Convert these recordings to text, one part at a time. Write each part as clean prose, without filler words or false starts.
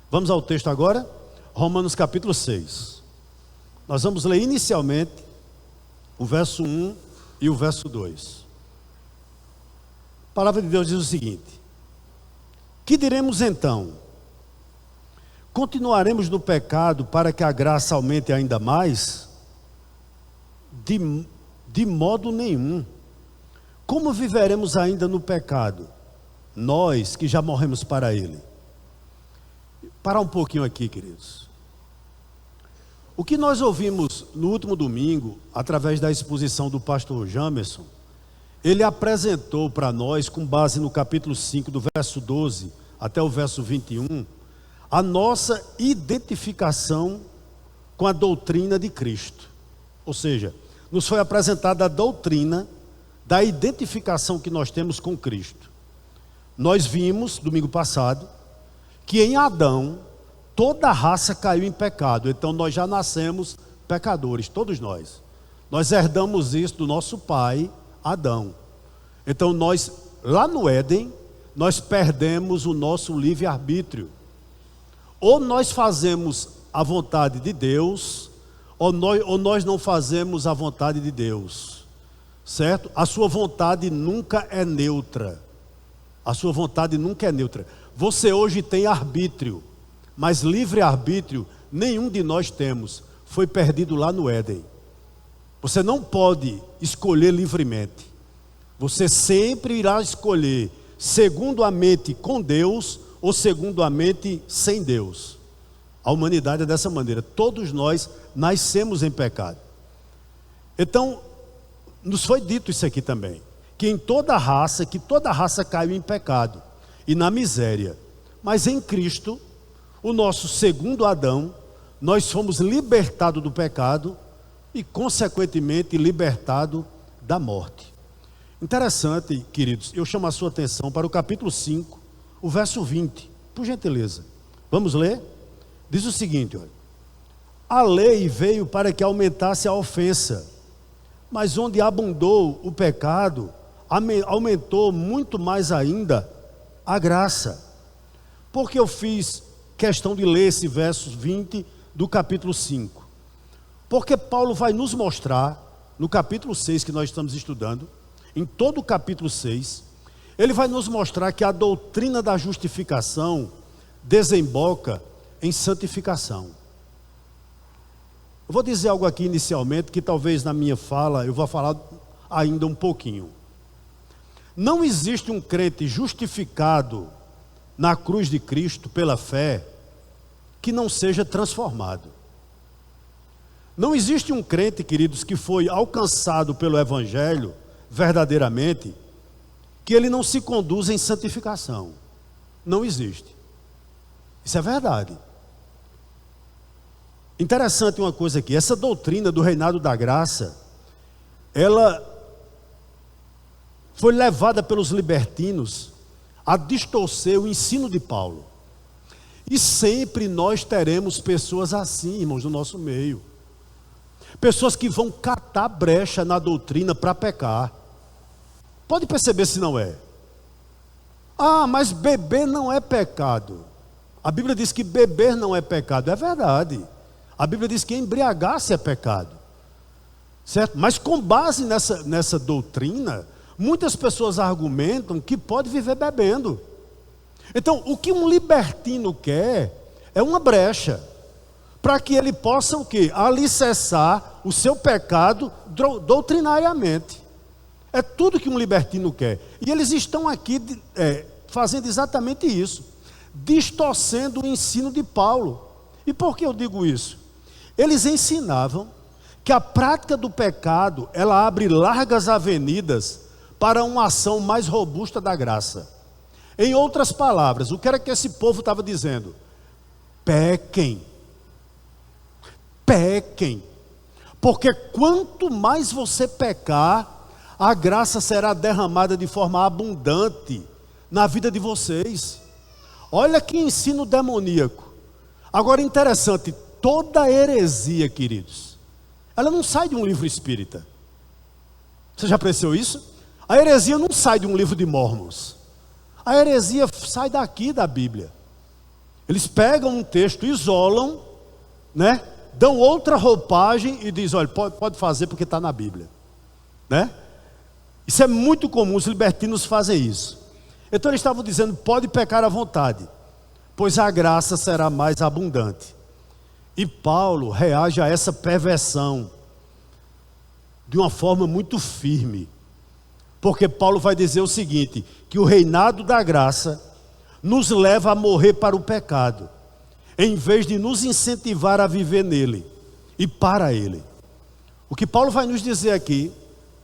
Vamos ao texto agora, Romanos capítulo 6. Nós vamos ler inicialmente o verso 1 e o verso 2. A palavra de Deus diz o seguinte: que diremos então? Continuaremos no pecado para que a graça aumente ainda mais? De modo nenhum. Como viveremos ainda no pecado, nós que já morremos para ele? Parar um pouquinho aqui, queridos. O que nós ouvimos no último domingo, através da exposição do pastor Jamerson, ele apresentou para nós, com base no capítulo 5, do verso 12 até o verso 21, a nossa identificação com a doutrina de Cristo. Ou seja, nos foi apresentada a doutrina da identificação que nós temos com Cristo. Nós vimos, domingo passado, que em Adão, toda a raça caiu em pecado. Então nós já nascemos pecadores, todos nós. Nós herdamos isso do nosso pai, Adão. Então nós, lá no Éden, nós perdemos o nosso livre-arbítrio. Ou nós fazemos a vontade de Deus, ou nós não fazemos a vontade de Deus. Certo? A sua vontade nunca é neutra. A sua vontade nunca é neutra. Você hoje tem arbítrio, mas livre-arbítrio nenhum de nós temos. Foi perdido lá no Éden. Você não pode escolher livremente. Você sempre irá escolher segundo a mente com Deus ou segundo a mente sem Deus. A humanidade é dessa maneira. Todos nós nascemos em pecado. Então, nos foi dito isso aqui também, que toda a raça caiu em pecado e na miséria. Mas em Cristo, o nosso segundo Adão, nós fomos libertados do pecado e consequentemente libertados da morte. Interessante, queridos, eu chamo a sua atenção para o capítulo 5, o verso 20, por gentileza. Vamos ler? Diz o seguinte, olha: a lei veio para que aumentasse a ofensa, mas onde abundou o pecado, aumentou muito mais ainda a graça. Porque eu fiz questão de ler esse verso 20 do capítulo 5? Porque Paulo vai nos mostrar, no capítulo 6 que nós estamos estudando, em todo o capítulo 6, ele vai nos mostrar que a doutrina da justificação desemboca em santificação. Eu vou dizer algo aqui inicialmente, que talvez na minha fala eu vou falar ainda um pouquinho. Não existe um crente justificado na cruz de Cristo pela fé que não seja transformado. Não existe um crente, queridos, que foi alcançado pelo Evangelho verdadeiramente, que ele não se conduza em santificação. Não existe. Isso é verdade. Interessante uma coisa aqui, essa doutrina do reinado da graça, ela foi levada pelos libertinos a distorcer o ensino de Paulo. E sempre nós teremos pessoas assim, irmãos, no nosso meio. Pessoas que vão catar brecha na doutrina para pecar. Pode perceber se não é. Ah, mas beber não é pecado. A Bíblia diz que beber não é pecado. É verdade. A Bíblia diz que embriagar-se é pecado. Certo? Mas com base nessa doutrina, muitas pessoas argumentam que pode viver bebendo. Então, o que um libertino quer é uma brecha, para que ele possa o quê? Alicerçar o seu pecado doutrinariamente. É tudo que um libertino quer. E eles estão aqui fazendo exatamente isso, distorcendo o ensino de Paulo. E por que eu digo isso? Eles ensinavam que a prática do pecado, ela abre largas avenidas para uma ação mais robusta da graça. Em outras palavras, o que era que esse povo estava dizendo? Pequem. Pequem. Porque quanto mais você pecar, a graça será derramada de forma abundante na vida de vocês. Olha que ensino demoníaco. Agora, interessante, toda heresia, queridos, ela não sai de um livro espírita. Você já apreciou isso? A heresia não sai de um livro de Mormons. A heresia sai daqui da Bíblia. Eles pegam um texto, isolam, né? Dão outra roupagem e dizem, olha, pode fazer porque está na Bíblia, né? Isso é muito comum, os libertinos fazem isso. Então eles estavam dizendo, pode pecar à vontade, pois a graça será mais abundante. E Paulo reage a essa perversão de uma forma muito firme, porque Paulo vai dizer o seguinte, que o reinado da graça nos leva a morrer para o pecado, em vez de nos incentivar a viver nele e para ele. O que Paulo vai nos dizer aqui,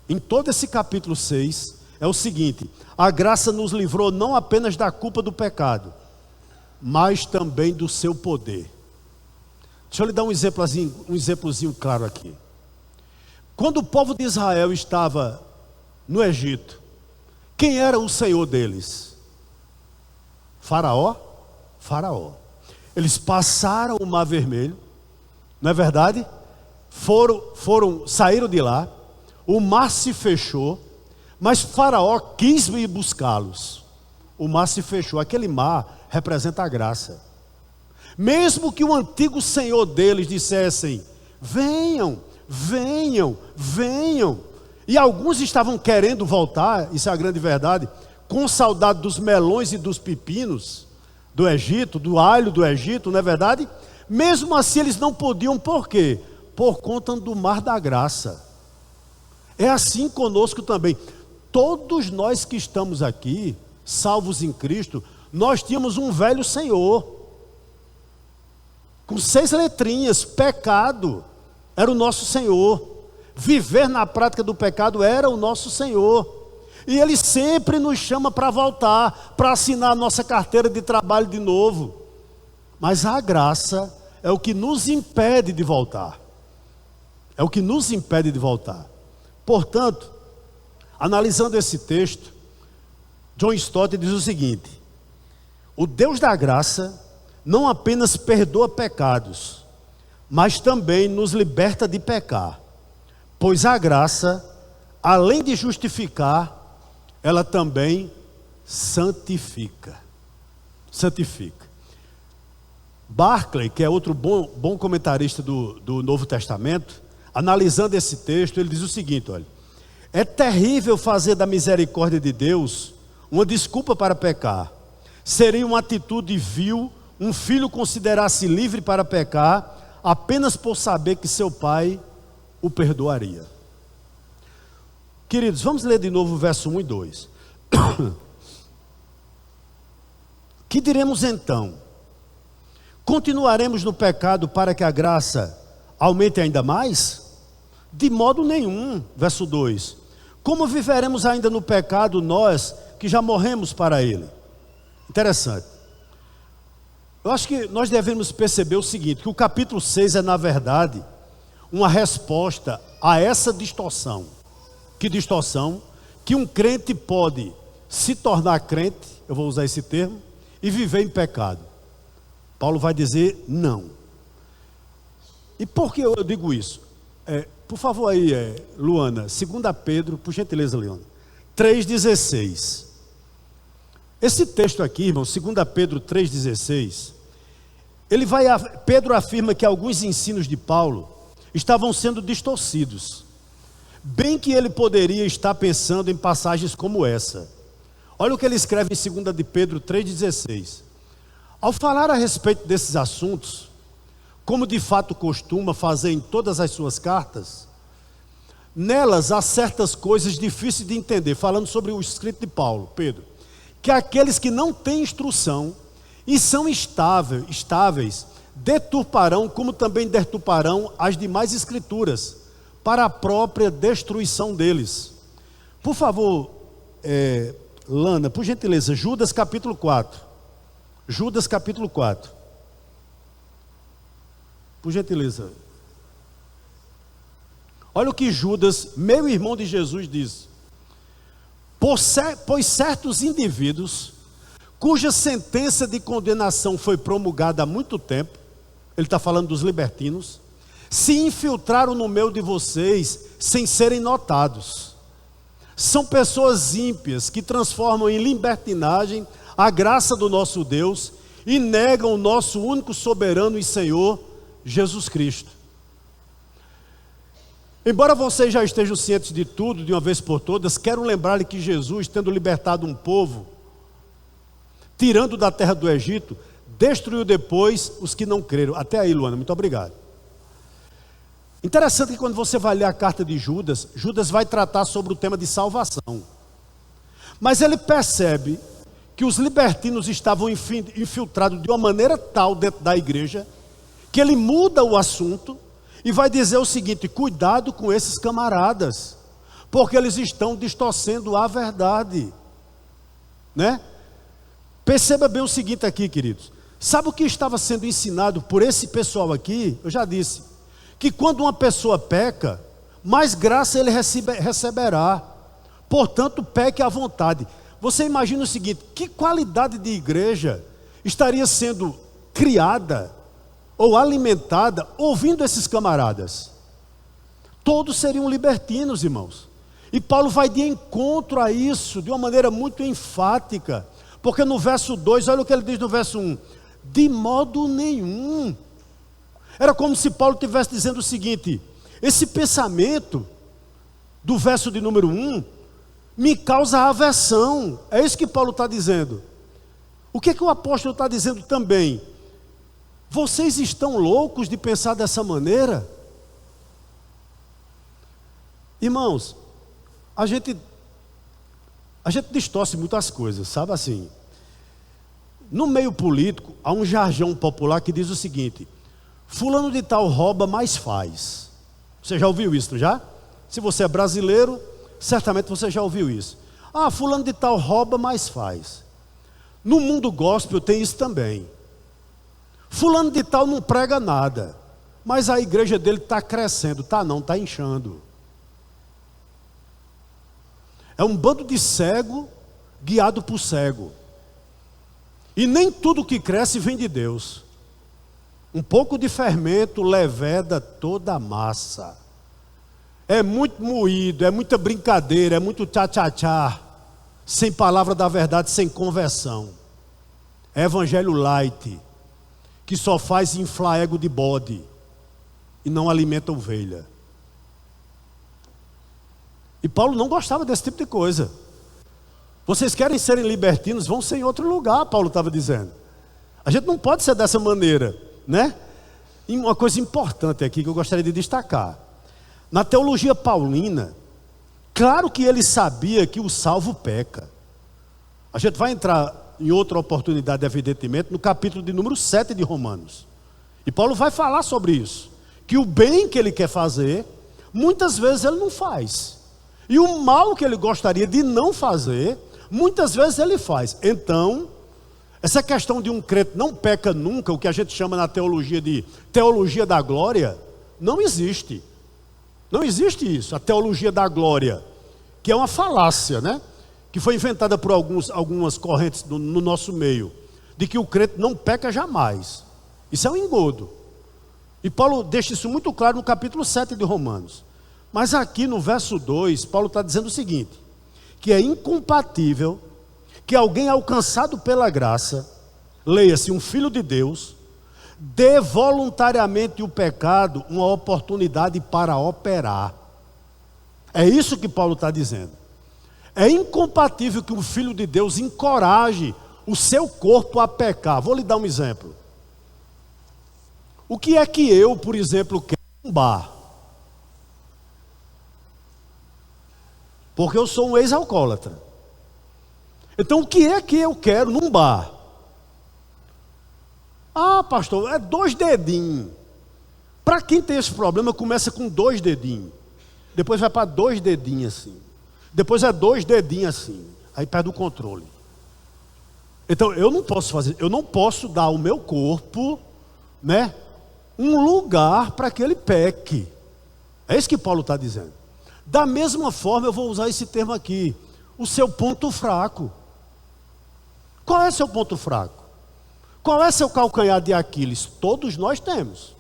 em todo esse capítulo 6, é o seguinte: a graça nos livrou não apenas da culpa do pecado, mas também do seu poder. Deixa eu lhe dar um exemplozinho claro aqui. Quando o povo de Israel estava no Egito, quem era o senhor deles? Faraó? Faraó. Eles passaram o Mar Vermelho, não é verdade? Saíram de lá, o mar se fechou, mas Faraó quis ir buscá-los. O mar se fechou, aquele mar representa a graça. Mesmo que o antigo senhor deles dissessem, venham, venham, venham, e alguns estavam querendo voltar, isso é a grande verdade, com saudade dos melões e dos pepinos do Egito, do alho do Egito, não é verdade? Mesmo assim eles não podiam, por quê? Por conta do mar da graça. É assim conosco também. Todos nós que estamos aqui, salvos em Cristo, nós tínhamos um velho Senhor, com 6 letrinhas, pecado, era o nosso Senhor. Viver na prática do pecado era o nosso Senhor. E Ele sempre nos chama para voltar, para assinar a nossa carteira de trabalho de novo. Mas a graça é o que nos impede de voltar. É o que nos impede de voltar. Portanto, analisando esse texto, John Stott diz o seguinte: o Deus da graça não apenas perdoa pecados, mas também nos liberta de pecar. Pois a graça, além de justificar, ela também santifica. Santifica. Barclay, que é outro bom comentarista do Novo Testamento, analisando esse texto, ele diz o seguinte, olha: é terrível fazer da misericórdia de Deus uma desculpa para pecar. Seria uma atitude vil um filho considerar-se livre para pecar apenas por saber que seu pai o perdoaria. Queridos, vamos ler de novo o verso 1 e 2. Que diremos então? Continuaremos no pecado para que a graça aumente ainda mais? De modo nenhum. Verso 2. Como viveremos ainda no pecado nós que já morremos para ele? Interessante. Eu acho que nós devemos perceber o seguinte, que o capítulo 6 é na verdade uma resposta a essa distorção. Que distorção? Que um crente pode se tornar crente, eu vou usar esse termo, e viver em pecado. Paulo vai dizer não. E por que eu digo isso? Por favor aí, Luana, 2 Pedro, por gentileza, Luana, 3,16. Esse texto aqui, irmão, 2 Pedro 3,16, Pedro afirma que alguns ensinos de Paulo estavam sendo distorcidos. Bem que ele poderia estar pensando em passagens como essa. Olha o que ele escreve em 2 de Pedro 3,16. Ao falar a respeito desses assuntos, como de fato costuma fazer em todas as suas cartas, nelas há certas coisas difíceis de entender, falando sobre o escrito de Paulo, Pedro, que aqueles que não têm instrução e são estáveis, deturparão, como também deturparão as demais escrituras, para a própria destruição deles. Por favor, Lana, por gentileza, Judas capítulo 4. Judas capítulo 4. Por gentileza. Olha o que Judas, meu irmão de Jesus, diz. Pois certos indivíduos, cuja sentença de condenação foi promulgada há muito tempo, ele está falando dos libertinos, se infiltraram no meio de vocês sem serem notados. São pessoas ímpias que transformam em libertinagem a graça do nosso Deus e negam o nosso único soberano e Senhor, Jesus Cristo. Embora vocês já estejam cientes de tudo, de uma vez por todas, quero lembrar-lhe que Jesus, tendo libertado um povo, tirando da terra do Egito, destruiu depois os que não creram. Até aí, Luana, muito obrigado. Interessante que quando você vai ler a carta de Judas, Judas vai tratar sobre o tema de salvação. Mas ele percebe que os libertinos estavam infiltrados de uma maneira tal dentro da igreja, que ele muda o assunto e vai dizer o seguinte: cuidado com esses camaradas, porque eles estão distorcendo a verdade, né? Perceba bem o seguinte aqui, queridos. Sabe o que estava sendo ensinado por esse pessoal aqui? Eu já disse que quando uma pessoa peca, mais graça ele receberá. Portanto, peque à vontade. Você imagina o seguinte: que qualidade de igreja estaria sendo criada ou alimentada ouvindo esses camaradas? Todos seriam libertinos, irmãos. E Paulo vai de encontro a isso de uma maneira muito enfática, porque no verso 2, olha o que ele diz no verso 1: de modo nenhum. Era como se Paulo estivesse dizendo o seguinte: esse pensamento do verso de número 1 me causa aversão. É isso que Paulo está dizendo. O que o apóstolo está dizendo também? Vocês estão loucos de pensar dessa maneira? Irmãos, a gente distorce muitas coisas, sabe assim? No meio político, há um jargão popular que diz o seguinte: fulano de tal rouba, mas faz. Você já ouviu isso, já? Se você é brasileiro, certamente você já ouviu isso. Ah, fulano de tal rouba, mas faz. No mundo gospel tem isso também. Fulano de tal não prega nada, mas a igreja dele está crescendo. Está inchando. É um bando de cego guiado por cego. E nem tudo que cresce vem de Deus. Um pouco de fermento leveda toda a massa. É muito moído, é muita brincadeira, é muito tchá-tchá-tchá, sem palavra da verdade, sem conversão. É evangelho light, que só faz inflar ego de bode e não alimenta ovelha. E Paulo não gostava desse tipo de coisa. Vocês querem serem libertinos, vão ser em outro lugar, Paulo estava dizendo. A gente não pode ser dessa maneira, né? E uma coisa importante aqui que eu gostaria de destacar: na teologia paulina, claro que ele sabia que o salvo peca. A gente vai entrar em outra oportunidade, evidentemente, no capítulo de número 7 de Romanos. E Paulo vai falar sobre isso, que o bem que ele quer fazer, muitas vezes ele não faz. E o mal que ele gostaria de não fazer, muitas vezes ele faz. Então, essa questão de um crente não peca nunca, o que a gente chama na teologia de teologia da glória, não existe. Não existe isso, a teologia da glória, que é uma falácia, né? Que foi inventada por algumas correntes no nosso meio, de que o crente não peca jamais. Isso é um engodo. E Paulo deixa isso muito claro no capítulo 7 de Romanos. Mas aqui no verso 2, Paulo está dizendo o seguinte: que é incompatível que alguém alcançado pela graça, leia-se um filho de Deus, dê voluntariamente o pecado uma oportunidade para operar. É isso que Paulo está dizendo. É incompatível que o filho de Deus encoraje o seu corpo a pecar. Vou lhe dar um exemplo. O que é que eu, por exemplo, quero num bar? Porque eu sou um ex-alcoólatra. Então o que é que eu quero num bar? Ah, pastor, é 2 dedinhos. Para quem tem esse problema, começa com 2 dedinhos. Depois vai para 2 dedinhos assim. Depois é 2 dedinhos assim. Aí perde o controle. Então eu não posso fazer, eu não posso dar ao meu corpo, né, um lugar para que ele peque. É isso que Paulo está dizendo. Da mesma forma, eu vou usar esse termo aqui: o seu ponto fraco. Qual é seu ponto fraco? Qual é seu calcanhar de Aquiles? Todos nós temos.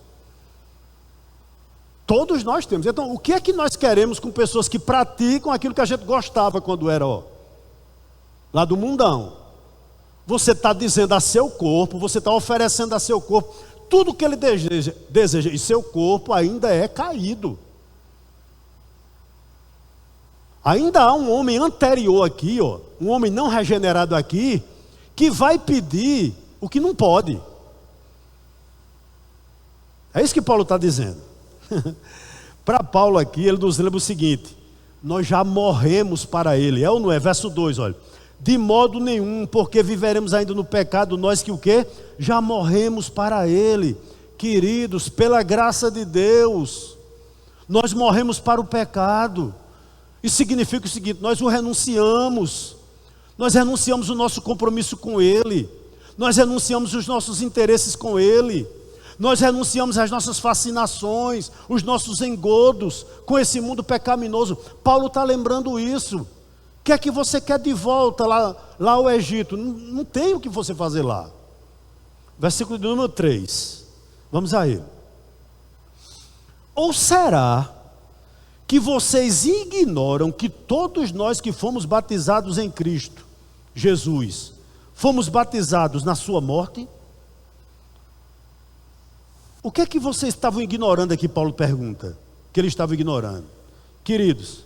Todos nós temos. Então, o que é que nós queremos com pessoas que praticam aquilo que a gente gostava quando era lá do mundão? você está dizendo a seu corpo, você está oferecendo a seu corpo tudo que ele deseja, e seu corpo ainda é caído. Ainda há um homem anterior aqui, ó, um homem não regenerado aqui, que vai pedir o que não pode. É isso que Paulo está dizendo. Para Paulo aqui, ele nos lembra o seguinte: nós já morremos para ele, é ou não é? Verso 2, olha. De modo nenhum, porque viveremos ainda no pecado, nós que o quê? Já morremos para ele. Queridos, pela graça de Deus, nós morremos para o pecado. Isso significa o seguinte: nós o renunciamos. Nós renunciamos o nosso compromisso com ele. Nós renunciamos os nossos interesses com ele. Nós renunciamos as nossas fascinações, os nossos engodos com esse mundo pecaminoso. Paulo está lembrando isso. O que é que você quer de volta lá ao Egito? Não tem o que você fazer lá. Versículo de número 3. Vamos a ele. Ou será que vocês ignoram que todos nós que fomos batizados em Cristo Jesus, fomos batizados na sua morte? O que é que vocês estavam ignorando aqui? Paulo pergunta, que ele estava ignorando. Queridos,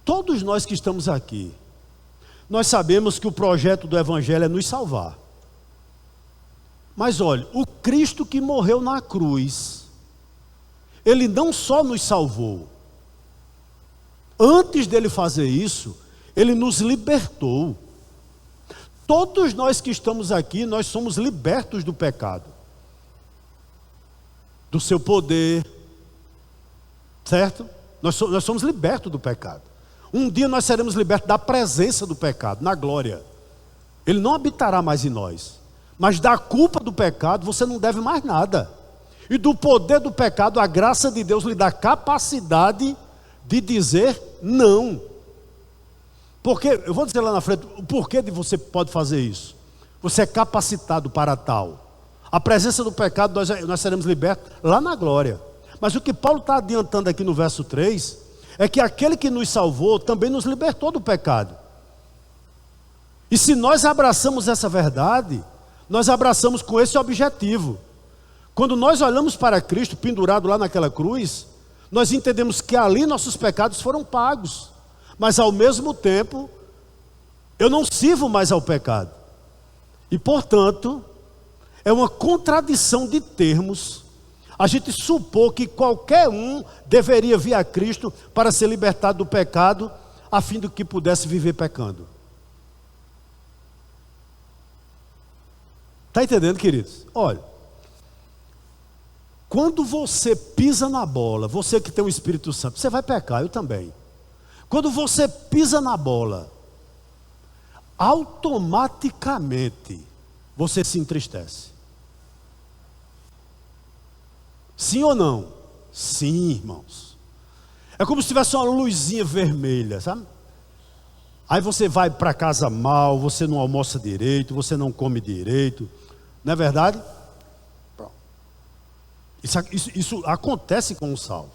todos nós que estamos aqui, nós sabemos que o projeto do Evangelho é nos salvar. Mas olha, o Cristo que morreu na cruz, ele não só nos salvou, antes dele fazer isso, ele nos libertou. Todos nós que estamos aqui, nós somos libertos do pecado, do seu poder, certo? Nós somos libertos do pecado. Um dia nós seremos libertos da presença do pecado, na glória. Ele não habitará mais em nós. Mas da culpa do pecado você não deve mais nada. E do poder do pecado, a graça de Deus lhe dá capacidade de dizer não. Porque, eu vou dizer lá na frente, o porquê de você pode fazer isso. Você é capacitado para tal. A presença do pecado, nós seremos libertos lá na glória. Mas o que Paulo está adiantando aqui no verso 3, é que aquele que nos salvou também nos libertou do pecado. E se nós abraçamos essa verdade, nós abraçamos com esse objetivo. Quando nós olhamos para Cristo pendurado lá naquela cruz, nós entendemos que ali nossos pecados foram pagos. Mas ao mesmo tempo, eu não sirvo mais ao pecado. E portanto, é uma contradição de termos a gente supor que qualquer um deveria vir a Cristo para ser libertado do pecado, a fim de que pudesse viver pecando. Está entendendo, queridos? Olha, quando você pisa na bola, você que tem o Espírito Santo, você vai pecar, eu também. Quando você pisa na bola, automaticamente você se entristece. Sim ou não? Sim, irmãos. É como se tivesse uma luzinha vermelha, sabe? Aí você vai para casa mal, você não almoça direito, você não come direito. Não é verdade? Pronto. Isso acontece com o salvo.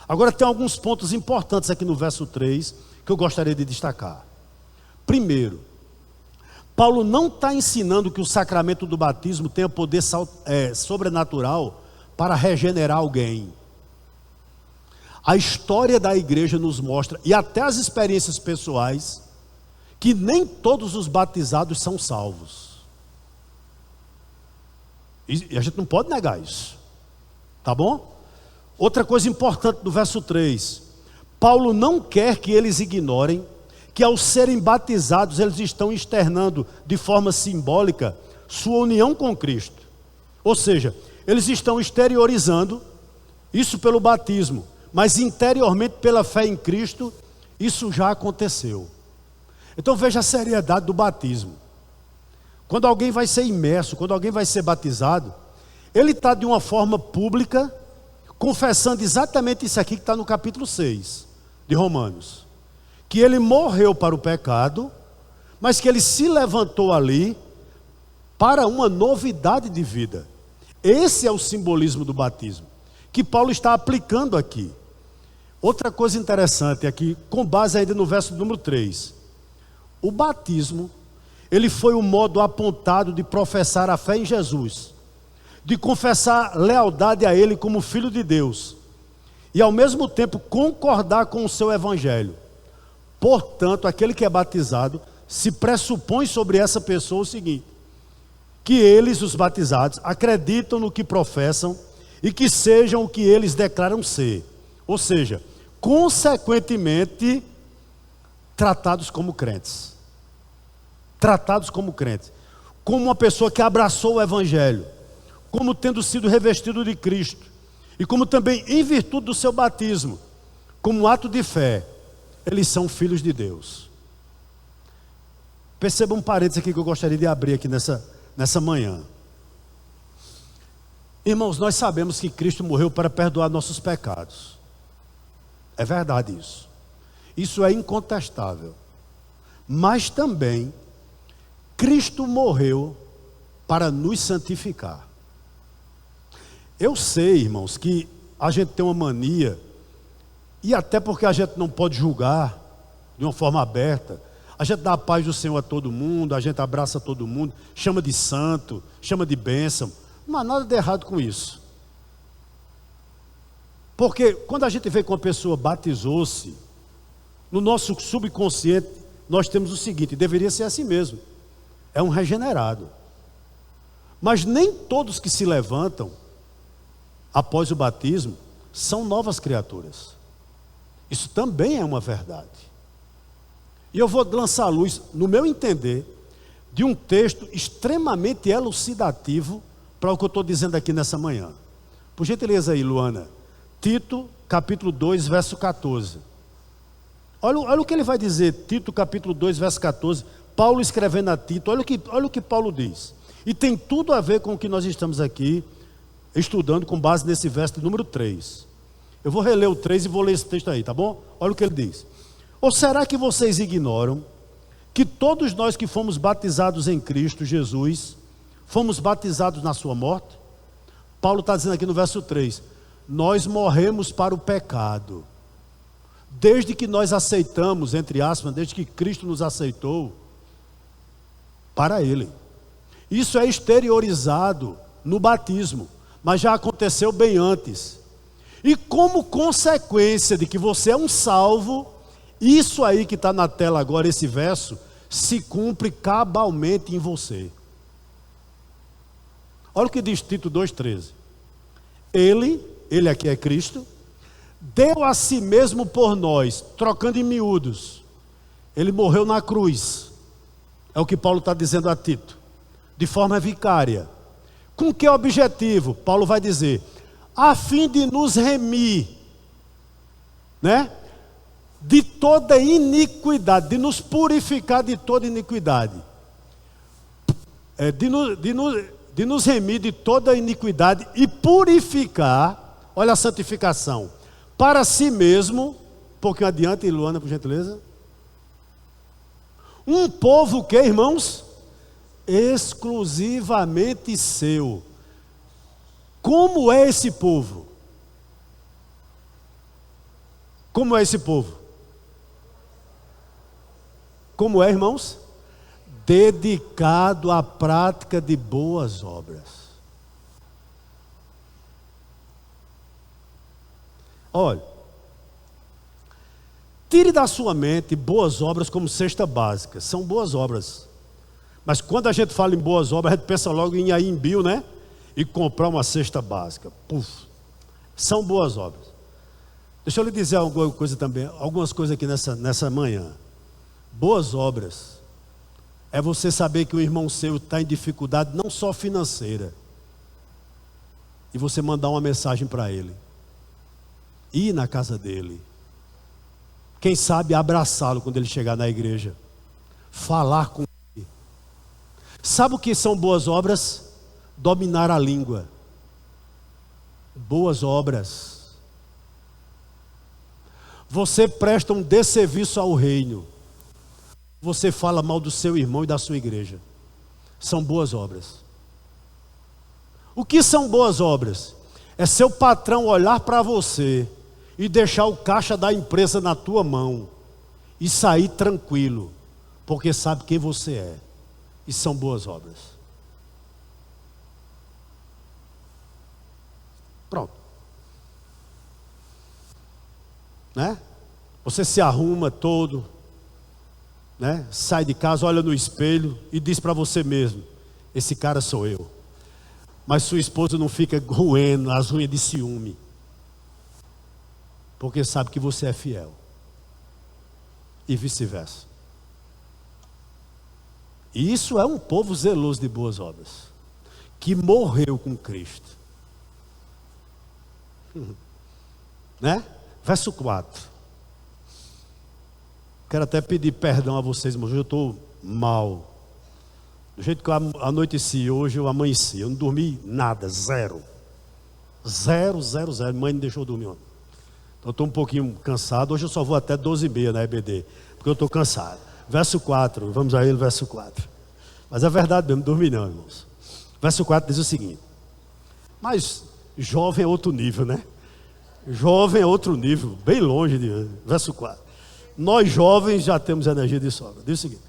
Agora tem alguns pontos importantes aqui no verso 3 que eu gostaria de destacar. Primeiro, Paulo não está ensinando que o sacramento do batismo tenha poder sobrenatural para regenerar alguém. A história da igreja nos mostra, e até as experiências pessoais, que nem todos os batizados são salvos. E a gente não pode negar isso. Tá bom? Outra coisa importante do verso 3. Paulo não quer que eles ignorem que ao serem batizados, eles estão externando de forma simbólica sua união com Cristo. Ou seja, eles estão exteriorizando isso pelo batismo, mas interiormente pela fé em Cristo, isso já aconteceu. Então veja a seriedade do batismo. Quando alguém vai ser imerso, quando alguém vai ser batizado, ele está de uma forma pública, confessando exatamente isso aqui que está no capítulo 6 de Romanos. Que ele morreu para o pecado, mas que ele se levantou ali para uma novidade de vida. Esse é o simbolismo do batismo, que Paulo está aplicando aqui. Outra coisa interessante aqui, com base ainda no verso número 3. O batismo, ele foi o modo apontado de professar a fé em Jesus, de confessar lealdade a Ele como Filho de Deus, e ao mesmo tempo concordar com o seu Evangelho. Portanto, aquele que é batizado, se pressupõe sobre essa pessoa o seguinte: que eles, os batizados, acreditam no que professam e que sejam o que eles declaram ser. Ou seja, consequentemente, tratados como crentes. Tratados como crentes. Como uma pessoa que abraçou o Evangelho. Como tendo sido revestido de Cristo. E como também, em virtude do seu batismo, como ato de fé, eles são filhos de Deus. Perceba um parênteses aqui que eu gostaria de abrir aqui nessa manhã. Irmãos, nós sabemos que Cristo morreu para perdoar nossos pecados. É verdade isso. Isso é incontestável. Mas também, Cristo morreu para nos santificar. Eu sei, irmãos, que a gente tem uma mania, e até porque a gente não pode julgar de uma forma aberta, a gente dá a paz do Senhor a todo mundo, a gente abraça todo mundo, chama de santo, chama de bênção. Não há nada de errado com isso. Porque quando a gente vê que uma pessoa batizou-se, no nosso subconsciente nós temos o seguinte: deveria ser assim mesmo, é um regenerado. Mas nem todos que se levantam após o batismo são novas criaturas. Isso também é uma verdade. E eu vou lançar a luz, no meu entender, de um texto extremamente elucidativo para o que eu estou dizendo aqui nessa manhã. Por gentileza aí, Luana. Tito, capítulo 2, verso 14. Olha o que ele vai dizer, Tito, capítulo 2, verso 14. Paulo escrevendo a Tito, olha o que Paulo diz. E tem tudo a ver com o que nós estamos aqui estudando com base nesse verso de número 3. Eu vou reler o 3 e vou ler esse texto aí, tá bom? Olha o que ele diz. Ou será que vocês ignoram que todos nós que fomos batizados em Cristo Jesus, fomos batizados na sua morte? Paulo está dizendo aqui no verso 3, nós morremos para o pecado. Desde que nós aceitamos, entre aspas, desde que Cristo nos aceitou, para Ele. Isso é exteriorizado no batismo, mas já aconteceu bem antes. E como consequência de que você é um salvo, isso aí que está na tela agora, esse verso, se cumpre cabalmente em você. Olha o que diz Tito 2,13. Ele aqui é Cristo, deu a si mesmo por nós, trocando em miúdos. Ele morreu na cruz. É o que Paulo está dizendo a Tito. De forma vicária. Com que objetivo? Paulo vai dizer, a fim de nos remir, né? De toda iniquidade, de nos purificar de toda iniquidade. De nos remir de toda iniquidade e purificar, olha a santificação, para si mesmo, um pouquinho adiante, Luana, por gentileza. Um povo que, irmãos? Exclusivamente seu. Como é esse povo? Como é esse povo? Como é, irmãos? Dedicado à prática de boas obras. Olha, tire da sua mente boas obras como cesta básica. São boas obras. Mas quando a gente fala em boas obras, a gente pensa logo em ir em Bill, né? E comprar uma cesta básica. Puf. São boas obras. Deixa eu lhe dizer alguma coisa também, algumas coisas aqui nessa manhã. Boas obras é você saber que o irmão seu está em dificuldade, não só financeira, e você mandar uma mensagem para ele, ir na casa dele, quem sabe abraçá-lo quando ele chegar na igreja, falar com ele. Sabe o que são boas obras? Dominar a língua. Boas obras. Você presta um desserviço ao reino. Você fala mal do seu irmão e da sua igreja. São boas obras. O que são boas obras? É seu patrão olhar para você e deixar o caixa da empresa na tua mão e sair tranquilo, porque sabe quem você é. e são boas obras. Pronto. Né? Você se arruma todo, né? Sai de casa, olha no espelho e diz para você mesmo: esse cara sou eu. Mas sua esposa não fica roendo as unhas de ciúme, porque sabe que você é fiel. E vice-versa. E isso é um povo zeloso de boas obras, que morreu com Cristo. Né? Verso 4. Quero até pedir perdão a vocês, irmãos. Hoje eu estou mal. Do jeito que eu anoiteci hoje, eu amanheci. Eu não dormi nada, zero. Zero. Mãe não deixou eu dormir ontem. Então eu estou um pouquinho cansado. Hoje eu só vou até 12h30 na EBD, porque eu estou cansado. Verso 4, vamos a ele, verso 4. Mas é verdade mesmo, não dormi não, irmãos. Verso 4 diz o seguinte: mas jovem é outro nível, né? Jovem é outro nível, bem longe de... Verso 4. Nós jovens já temos energia de sobra. Diz o seguinte: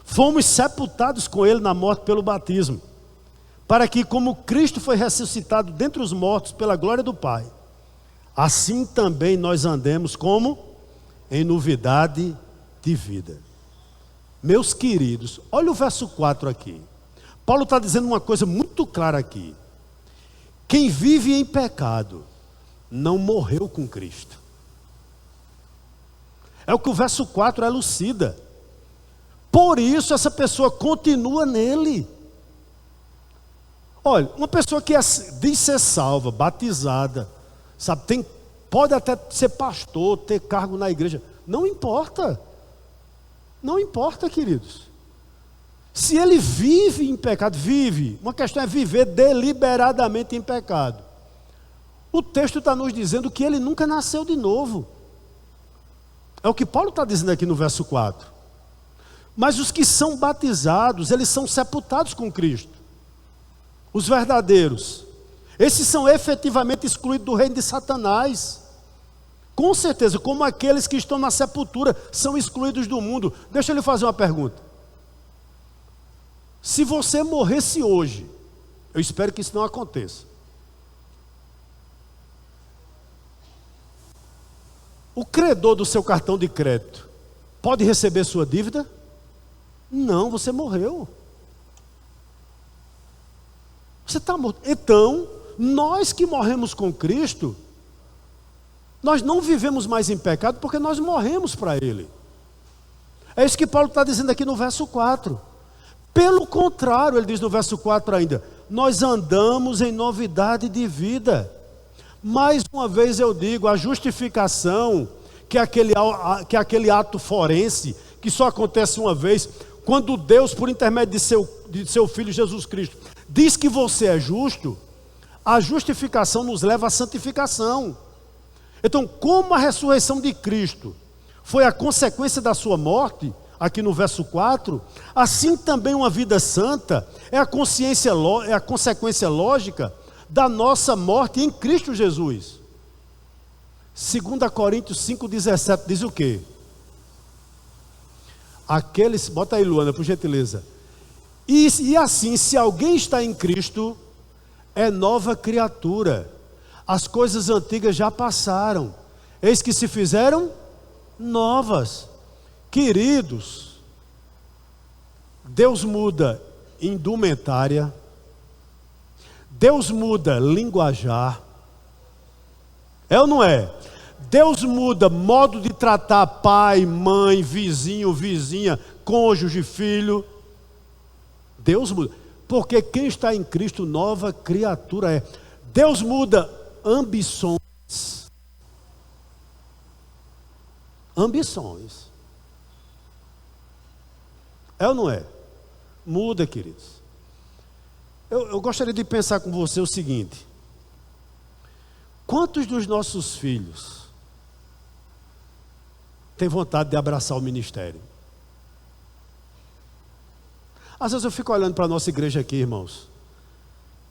fomos sepultados com ele na morte pelo batismo, para que, como Cristo foi ressuscitado dentre os mortos pela glória do Pai, assim também nós andemos como? Em novidade de vida. Meus queridos, olha o verso 4 aqui. Paulo está dizendo uma coisa muito clara aqui: quem vive em pecado não morreu com Cristo. É o que o verso 4 elucida. Por isso essa pessoa continua nele. Olha, uma pessoa que diz ser salva, batizada, sabe, pode até ser pastor, ter cargo na igreja, não importa. Não importa, queridos. Se ele vive em pecado, vive. Uma questão é viver deliberadamente em pecado. O texto está nos dizendo que ele nunca nasceu de novo. É o que Paulo está dizendo aqui no verso 4. Mas os que são batizados, eles são sepultados com Cristo. Os verdadeiros. Esses são efetivamente excluídos do reino de Satanás. Com certeza, como aqueles que estão na sepultura são excluídos do mundo. Deixa eu lhe fazer uma pergunta. Se você morresse hoje, eu espero que isso não aconteça, o credor do seu cartão de crédito pode receber sua dívida? Não, você morreu. Você está morto. Então, nós que morremos com Cristo, nós não vivemos mais em pecado porque nós morremos para Ele. É isso que Paulo está dizendo aqui no verso 4. Pelo contrário, ele diz no verso 4 ainda: nós andamos em novidade de vida. Mais uma vez eu digo, a justificação, que é aquele ato forense, que só acontece uma vez, quando Deus, por intermédio de seu Filho Jesus Cristo, diz que você é justo, a justificação nos leva à santificação. Então, como a ressurreição de Cristo foi a consequência da sua morte, aqui no verso 4, assim também uma vida santa é a consequência lógica da nossa morte em Cristo Jesus. 2 Coríntios 5,17 diz o quê? Aqueles, bota aí, Luana, por gentileza. E assim, se alguém está em Cristo, é nova criatura. As coisas antigas já passaram, eis que se fizeram novas. Queridos, Deus muda indumentária, Deus muda linguajar, é ou não é? Deus muda modo de tratar pai, mãe, vizinho, vizinha, cônjuge, filho. Deus muda, porque quem está em Cristo, nova criatura é. Deus muda ambições. Ambições. É ou não é? Muda, queridos. Eu gostaria de pensar com você o seguinte: quantos dos nossos filhos têm vontade de abraçar o ministério? Às vezes eu fico olhando para a nossa igreja aqui, irmãos,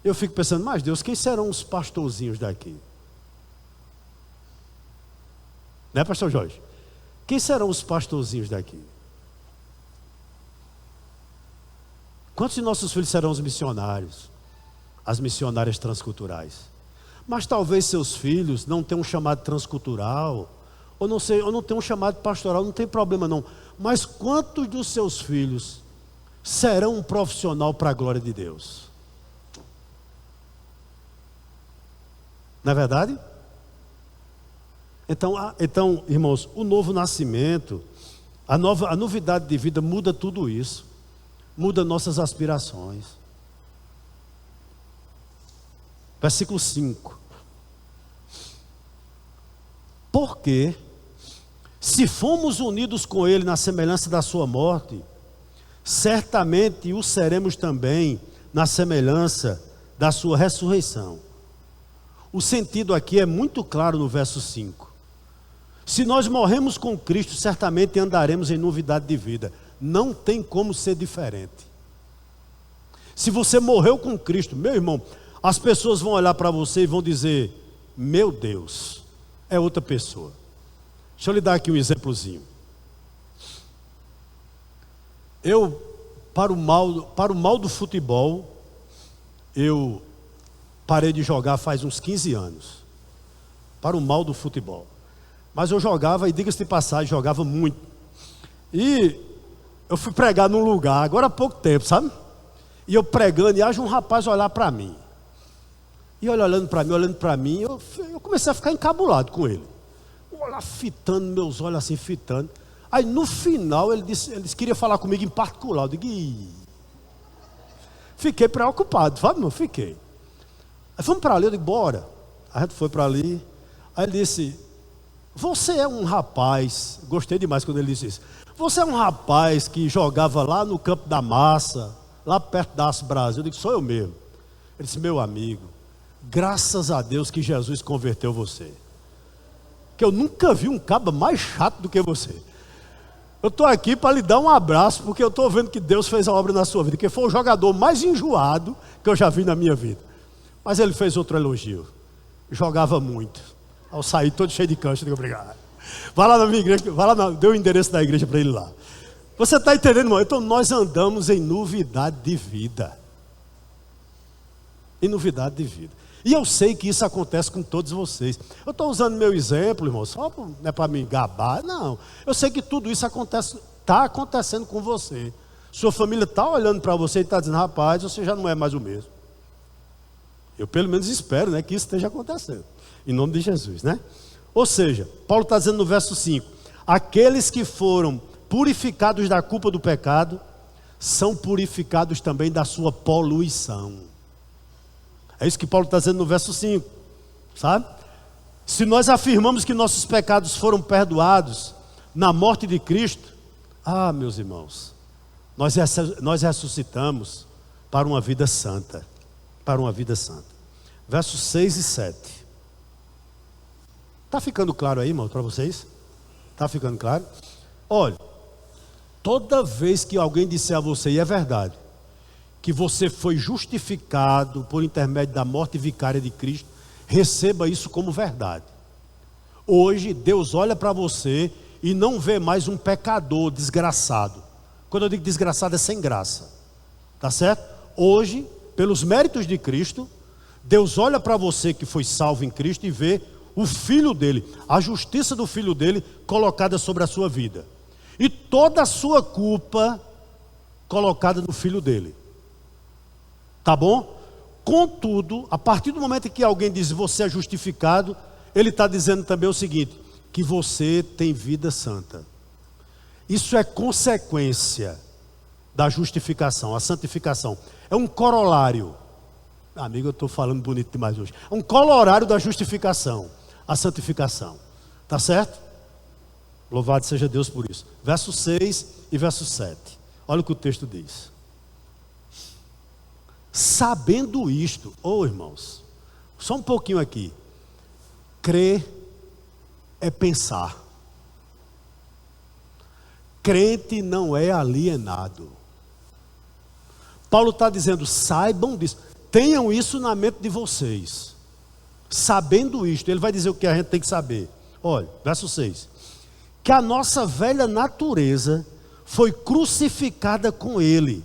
eu fico pensando, mas Deus, quem serão os pastorzinhos daqui? Né, pastor Jorge? Quem serão os pastorzinhos daqui? Quantos de nossos filhos serão os missionários? As missionárias transculturais? Mas talvez seus filhos não tenham um chamado transcultural, ou não tenham um chamado pastoral, não tem problema não. Mas quantos dos seus filhos serão um profissional para a glória de Deus? Não é verdade? Então, irmãos, o novo nascimento, a novidade de vida muda tudo isso. Muda nossas aspirações. Versículo 5. Porque, se fomos unidos com Ele na semelhança da sua morte, certamente o seremos também na semelhança da sua ressurreição. O sentido aqui é muito claro no verso 5. Se nós morremos com Cristo, certamente andaremos em novidade de vida. Não tem como ser diferente. Se você morreu com Cristo, meu irmão, as pessoas vão olhar para você e vão dizer: meu Deus, é outra pessoa. Deixa eu lhe dar aqui um exemplozinho. Para o mal do futebol, eu parei de jogar faz uns 15 anos. Para o mal do futebol. Mas eu jogava, e diga-se de passagem, jogava muito. E eu fui pregar num lugar, agora há pouco tempo, sabe? E eu pregando, e haja um rapaz olhar para mim. E ele olhando para mim, eu comecei a ficar encabulado com ele. Olha, fitando meus olhos assim, fitando. Aí no final ele queria falar comigo em particular. Eu digo, ih. Fiquei preocupado, sabe, não? Fiquei. Aí vamos para ali, eu digo, bora. A gente foi para ali. Aí ele disse: você é um rapaz, gostei demais quando ele disse isso. Você é um rapaz que jogava lá no Campo da Massa, lá perto da Aço Brasil. Eu digo, sou eu mesmo. Ele disse, meu amigo, graças a Deus que Jesus converteu você. Que eu nunca vi um caba mais chato do que você. Eu estou aqui para lhe dar um abraço, porque eu estou vendo que Deus fez a obra na sua vida, que foi o jogador mais enjoado que eu já vi na minha vida. Mas ele fez outro elogio. Jogava muito. Ao sair todo cheio de cancha, eu digo, obrigado. Vai lá na minha igreja, dê o endereço da igreja para ele lá. Você está entendendo, irmão? Então nós andamos em novidade de vida. Em novidade de vida. E eu sei que isso acontece com todos vocês. Eu estou usando meu exemplo, irmão, só não é para me gabar, não. Eu sei que tudo isso está acontecendo com você. Sua família está olhando para você e está dizendo, rapaz, você já não é mais o mesmo. Eu pelo menos espero, né, que isso esteja acontecendo. Em nome de Jesus, né? Ou seja, Paulo está dizendo no verso 5, aqueles que foram purificados da culpa do pecado, são purificados também da sua poluição. É isso que Paulo está dizendo no verso 5, sabe? Se nós afirmamos que nossos pecados foram perdoados na morte de Cristo, meus irmãos, nós ressuscitamos para uma vida santa, para uma vida santa. Versos 6 e 7. Está ficando claro aí, irmão, para vocês? Está ficando claro? Olha, toda vez que alguém disser a você, e é verdade, que você foi justificado por intermédio da morte vicária de Cristo, receba isso como verdade. Hoje, Deus olha para você e não vê mais um pecador desgraçado. Quando eu digo desgraçado, é sem graça. Tá certo? Hoje, pelos méritos de Cristo, Deus olha para você que foi salvo em Cristo e vê o Filho dele, a justiça do Filho dele colocada sobre a sua vida. E toda a sua culpa colocada no Filho dele. Tá bom? Contudo, a partir do momento que alguém diz você é justificado, ele está dizendo também o seguinte, que você tem vida santa. Isso é consequência da justificação, a santificação. É um corolário. Amigo, eu estou falando bonito demais hoje. É um corolário da justificação, a santificação. Tá certo? Louvado seja Deus por isso. Verso 6 e verso 7. Olha o que o texto diz. Sabendo isto, irmãos, só um pouquinho aqui. Crer é pensar. Crente não é alienado. Paulo está dizendo, saibam disso. Tenham isso na mente de vocês. Sabendo isto, ele vai dizer o que a gente tem que saber. Olha, verso 6. Que a nossa velha natureza foi crucificada com ele,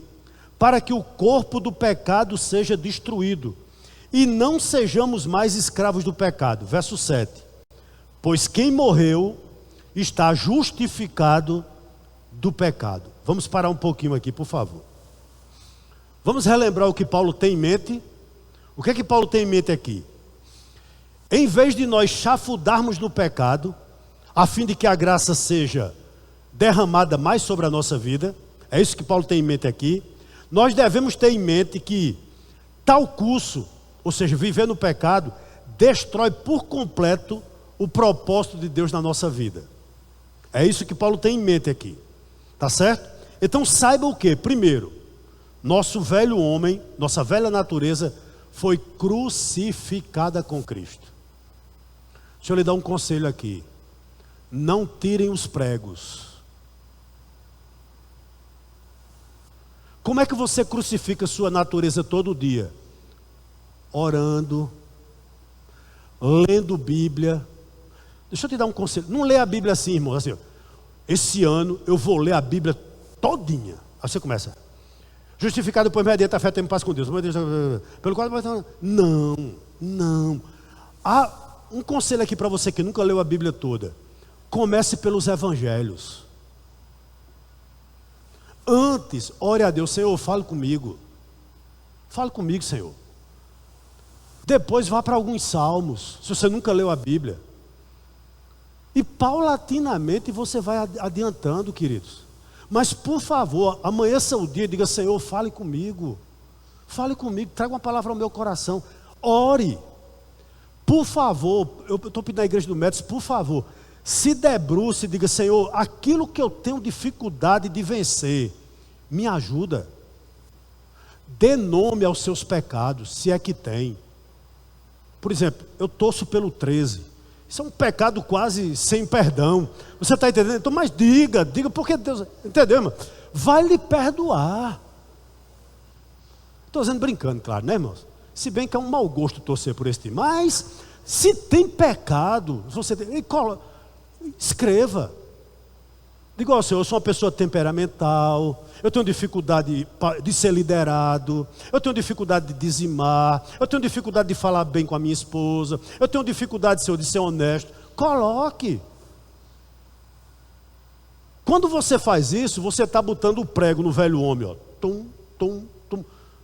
para que o corpo do pecado seja destruído, e não sejamos mais escravos do pecado. Verso 7. Pois quem morreu está justificado do pecado. Vamos parar um pouquinho aqui, por favor. Vamos relembrar o que Paulo tem em mente. O que é que Paulo tem em mente aqui? Em vez de nós chafudarmos no pecado, a fim de que a graça seja derramada mais sobre a nossa vida, é isso que Paulo tem em mente aqui, nós devemos ter em mente que tal curso, ou seja, viver no pecado, destrói por completo o propósito de Deus na nossa vida. É isso que Paulo tem em mente aqui, tá certo? Então saiba o que? Primeiro, nosso velho homem, nossa velha natureza foi crucificada com Cristo. Deixa eu lhe dar um conselho aqui. Não tirem os pregos. Como é que você crucifica sua natureza todo dia? Orando, lendo Bíblia. Deixa eu te dar um conselho. Não lê a Bíblia assim, irmão. Assim, ó, esse ano eu vou ler a Bíblia todinha. Aí você começa. Justificado por mediante a fé, temos paz com Deus. Pelo qual... Não. Há um conselho aqui para você que nunca leu a Bíblia toda. Comece pelos evangelhos. Antes, ore a Deus. Senhor, fale comigo. Fale comigo, Senhor. Depois vá para alguns salmos, se você nunca leu a Bíblia. E paulatinamente você vai adiantando, queridos. Mas por favor, amanheça o dia e diga: Senhor, fale comigo. Fale comigo, traga uma palavra ao meu coração. Ore. Por favor, eu estou pedindo à igreja do Métodos, por favor, se debruce e diga: Senhor, aquilo que eu tenho dificuldade de vencer, me ajuda. Dê nome aos seus pecados, se é que tem. Por exemplo, eu torço pelo 13. Isso é um pecado quase sem perdão. Você está entendendo? Então, mas diga porque Deus, entendeu, irmão? Vai lhe perdoar. Estou dizendo brincando, claro, né, irmãos? Se bem que é um mau gosto torcer por esse time. Mas, se tem pecado, você tem, escreva. Diga: ó, Senhor, eu sou uma pessoa temperamental, eu tenho dificuldade de ser liderado, eu tenho dificuldade de dizimar, eu tenho dificuldade de falar bem com a minha esposa, eu tenho dificuldade, Senhor, de ser honesto. Coloque. Quando você faz isso, você está botando o prego no velho homem, ó,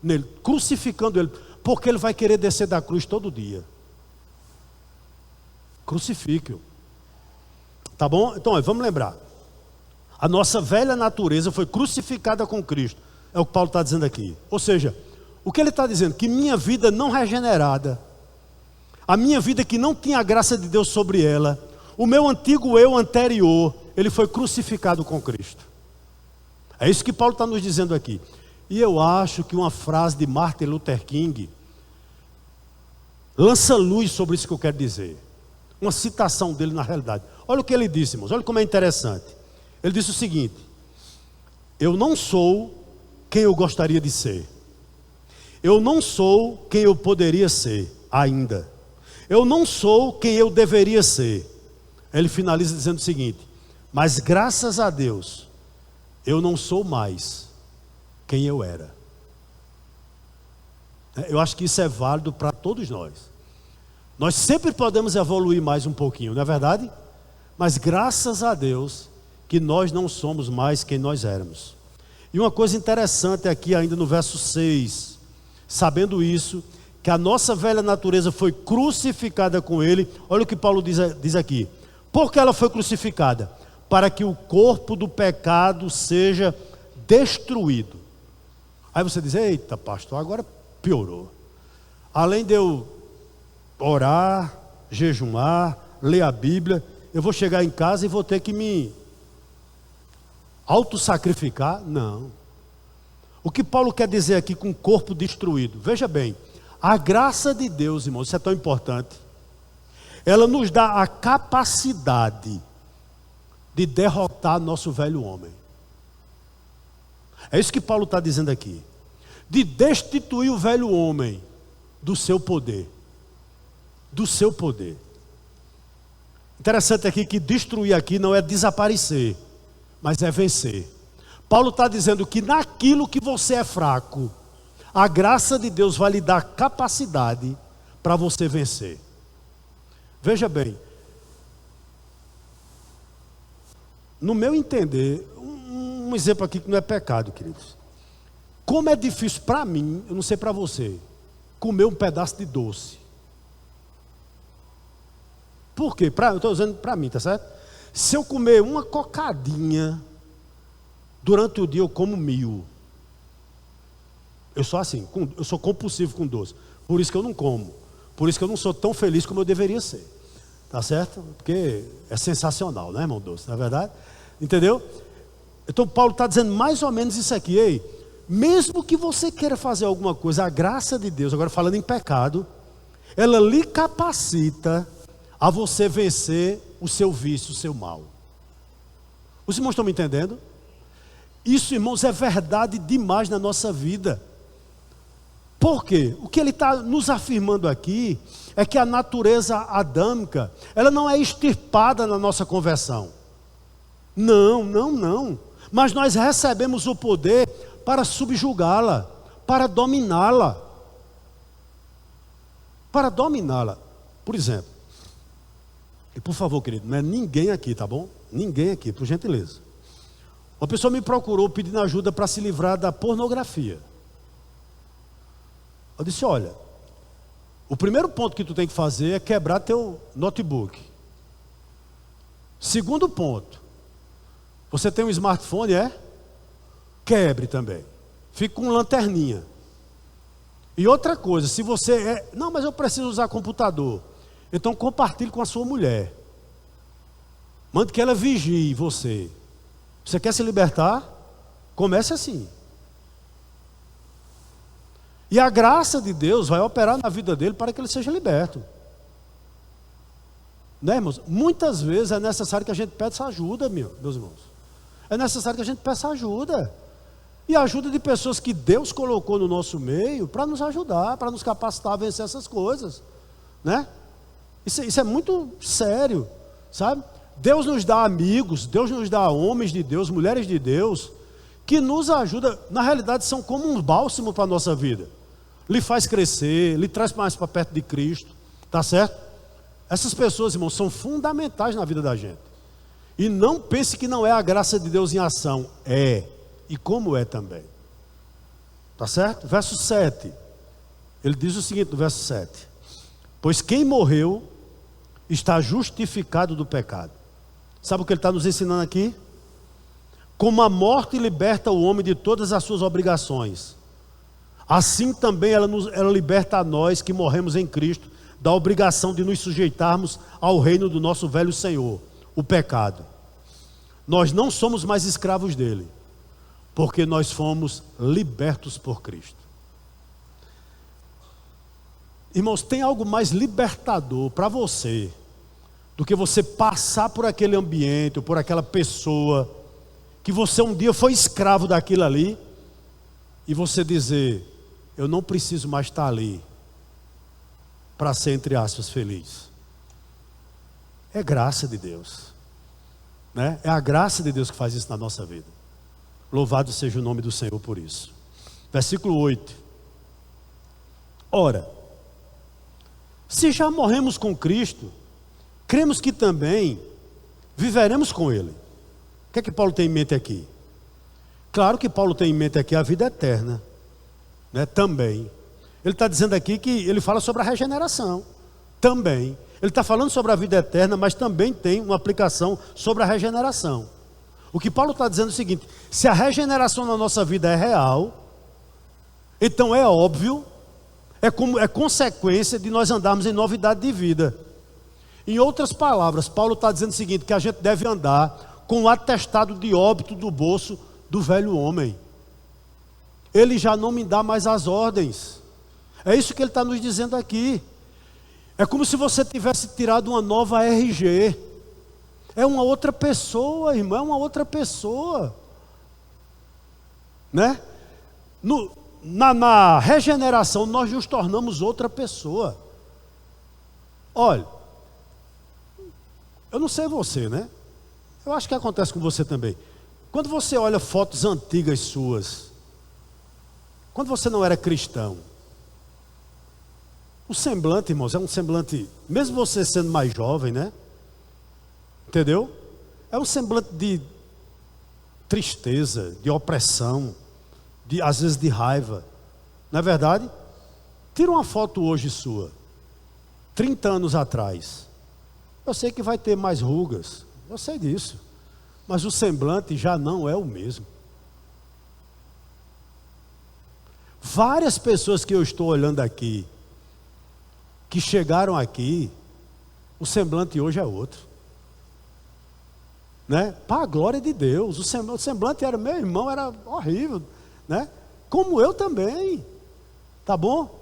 nele, crucificando ele, porque ele vai querer descer da cruz todo dia. Crucifique-o. Tá bom? Então, vamos lembrar. A nossa velha natureza foi crucificada com Cristo. É o que Paulo está dizendo aqui. Ou seja, o que ele está dizendo? Que minha vida não regenerada, a minha vida que não tinha a graça de Deus sobre ela, o meu antigo eu anterior, ele foi crucificado com Cristo. É isso que Paulo está nos dizendo aqui. E eu acho que uma frase de Martin Luther King lança luz sobre isso que eu quero dizer. Uma citação dele na realidade. Olha o que ele disse, irmãos. Olha como é interessante. Ele disse o seguinte: eu não sou quem eu gostaria de ser. Eu não sou quem eu poderia ser ainda. Eu não sou quem eu deveria ser. Ele finaliza dizendo o seguinte: mas graças a Deus, eu não sou mais quem eu era. Eu acho que isso é válido para todos nós. Nós sempre podemos evoluir mais um pouquinho, não é verdade? Mas graças a Deus que nós não somos mais quem nós éramos. E uma coisa interessante aqui ainda no verso 6, sabendo isso, que a nossa velha natureza foi crucificada com ele. Olha o que Paulo diz aqui: por que ela foi crucificada? Para que o corpo do pecado seja destruído. Aí você diz: eita pastor, agora piorou. Além de eu orar, jejuar, ler a Bíblia, eu vou chegar em casa e vou ter que me autossacrificar? Não. O que Paulo quer dizer aqui com o corpo destruído? Veja bem, a graça de Deus, irmãos, isso é tão importante. Ela nos dá a capacidade de derrotar nosso velho homem. É isso que Paulo está dizendo aqui. De destituir o velho homem do seu poder. Do seu poder. Interessante aqui que destruir aqui não é desaparecer, mas é vencer. Paulo está dizendo que naquilo que você é fraco, a graça de Deus vai lhe dar capacidade para você vencer. Veja bem, no meu entender, um exemplo aqui que não é pecado, queridos. Como é difícil para mim, eu não sei para você, comer um pedaço de doce. Por quê? Eu estou dizendo para mim, tá certo? Se eu comer uma cocadinha, durante o dia eu como 1000. Eu sou assim, eu sou compulsivo com doce. Por isso que eu não como. Por isso que eu não sou tão feliz como eu deveria ser. Tá certo? Porque é sensacional, né, irmão doce? Não é verdade? Entendeu? Então Paulo está dizendo mais ou menos isso aqui. Ei, mesmo que você queira fazer alguma coisa, a graça de Deus, agora falando em pecado, ela lhe capacita a você vencer o seu vício, o seu mal. Os irmãos estão me entendendo? Isso, irmãos, é verdade demais na nossa vida. Por quê? O que ele está nos afirmando aqui é que a natureza adâmica, ela não é extirpada na nossa conversão. Não, não, não. Mas nós recebemos o poder para subjugá-la, para dominá-la. Para dominá-la. Por exemplo, e por favor, querido, não é ninguém aqui, tá bom? Ninguém aqui, por gentileza. Uma pessoa me procurou pedindo ajuda para se livrar da pornografia. Eu disse, olha, o primeiro ponto que tu tem que fazer é quebrar teu notebook. Segundo ponto, você tem um smartphone, é? Quebre também. Fique com lanterninha. E outra coisa, se você é... Não, mas eu preciso usar computador. Então compartilhe com a sua mulher. Mande que ela vigie você. Você quer se libertar? Comece assim. E a graça de Deus vai operar na vida dele para que ele seja liberto. Né, irmãos? Muitas vezes é necessário que a gente peça ajuda, meus irmãos. É necessário que a gente peça ajuda. E a ajuda de pessoas que Deus colocou no nosso meio para nos ajudar, para nos capacitar a vencer essas coisas. Né? Isso é muito sério, sabe? Deus nos dá amigos, Deus nos dá homens de Deus, mulheres de Deus, que nos ajudam, na realidade são como um bálsamo para a nossa vida. Lhe faz crescer, lhe traz mais para perto de Cristo, tá certo? Essas pessoas, irmãos, são fundamentais na vida da gente. E não pense que não é a graça de Deus em ação, é, e como é também. Tá certo? Verso 7, ele diz o seguinte no verso 7: pois quem morreu está justificado do pecado. Sabe o que ele está nos ensinando aqui? Como a morte liberta o homem de todas as suas obrigações, assim também ela liberta a nós que morremos em Cristo da obrigação de nos sujeitarmos ao reino do nosso velho Senhor, o pecado. Nós não somos mais escravos dele, porque nós fomos libertos por Cristo. Irmãos, tem algo mais libertador para você do que você passar por aquele ambiente, ou por aquela pessoa que você um dia foi escravo daquilo ali, e você dizer, eu não preciso mais estar ali para ser, entre aspas, feliz. É graça de Deus, né? É a graça de Deus que faz isso na nossa vida. Louvado seja o nome do Senhor por isso. Versículo 8. Ora, se já morremos com Cristo, cremos que também viveremos com Ele. O que é que Paulo tem em mente aqui? Claro que Paulo tem em mente aqui a vida eterna, né? Também. Ele está dizendo aqui que ele fala sobre a regeneração. Também. Ele está falando sobre a vida eterna, mas também tem uma aplicação sobre a regeneração. O que Paulo está dizendo é o seguinte: se a regeneração na nossa vida é real, então é óbvio, é consequência de nós andarmos em novidade de vida. Em outras palavras, Paulo está dizendo o seguinte: que a gente deve andar com o atestado de óbito do bolso do velho homem. Ele já não me dá mais as ordens. É isso que ele está nos dizendo aqui. É como se você tivesse tirado uma nova RG. É uma outra pessoa, irmão, é uma outra pessoa. Né? Na regeneração, nós nos tornamos outra pessoa. Olha, eu não sei você, né? Eu acho que acontece com você também. Quando você olha fotos antigas suas, quando você não era cristão, o semblante, irmãos, é um semblante, mesmo você sendo mais jovem, né? Entendeu? É um semblante de tristeza, de opressão, às vezes de raiva. Não é verdade? Tira uma foto hoje sua, 30 anos atrás. Eu sei que vai ter mais rugas, eu sei disso. Mas o semblante já não é o mesmo. Várias pessoas que eu estou olhando aqui, que chegaram aqui, o semblante hoje é outro. Né? Para a glória de Deus, o semblante era meu irmão, era horrível, né? Como eu também, tá bom?